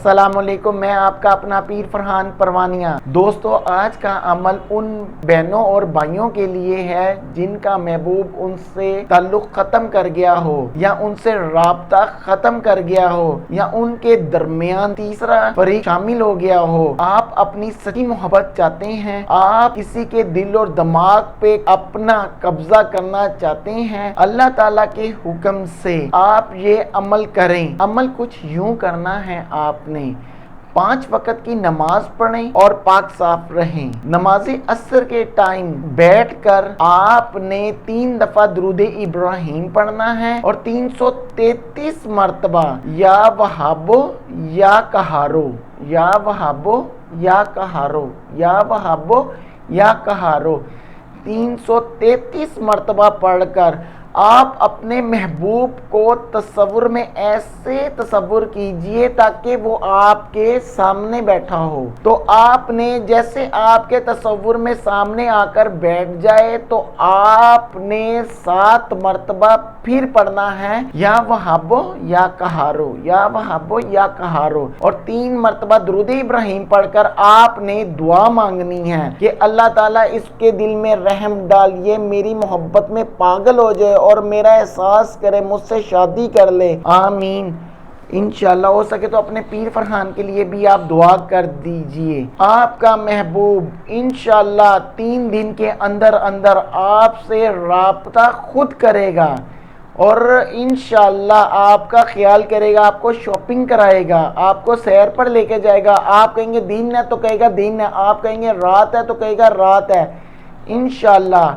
السلام علیکم، میں آپ کا اپنا پیر فرحان پروانیہ۔ دوستو، آج کا عمل ان بہنوں اور بھائیوں کے لیے ہے جن کا محبوب ان سے تعلق ختم کر گیا ہو یا ان سے رابطہ ختم کر گیا ہو یا ان کے درمیان تیسرا فریق شامل ہو گیا ہو۔ آپ اپنی سچی محبت چاہتے ہیں، آپ کسی کے دل اور دماغ پہ اپنا قبضہ کرنا چاہتے ہیں، اللہ تعالیٰ کے حکم سے آپ یہ عمل کریں۔ عمل کچھ یوں کرنا ہے، آپ نے 5 وقت کی نماز پڑھیں اور پاک صاف رہیں۔ نماز عصر کے ٹائم بیٹھ کر آپ نے 3 دفعہ درود ابراہیم پڑھنا ہے اور 333 مرتبہ یا وہابو یا کہارو، یا وہابو یا کہارو، یا وہابو یا کہارو 333 مرتبہ پڑھ کر آپ اپنے محبوب کو تصور میں ایسے تصور کیجئے تاکہ وہ آپ کے سامنے بیٹھا ہو۔ تو آپ نے جیسے آپ کے تصور میں سامنے آ کر بیٹھ جائے تو آپ نے 7 مرتبہ پھر پڑھنا ہے یا وہابو یا کہارو، یا وہابو یا کہارو، اور 3 مرتبہ درود ابراہیم پڑھ کر آپ نے دعا مانگنی ہے کہ اللہ تعالیٰ اس کے دل میں رحم ڈالیے، میری محبت میں پاگل ہو جائے اور میرا احساس کرے، مجھ سے شادی کر لے، آمین۔ انشاءاللہ ہو سکے تو اپنے پیر فرحان کے لیے بھی آپ دعا کر دیجئے۔ آپ کا محبوب انشاءاللہ 3 دن کے اندر اندر آپ سے رابطہ خود کرے گا اور انشاءاللہ آپ کا خیال کرے گا، آپ کو شاپنگ کرائے گا، آپ کو سیر پر لے کے جائے گا۔ آپ کہیں گے دن ہے تو کہے گا دن ہے، آپ کہیں گے رات ہے تو کہے گا رات ہے، انشاءاللہ۔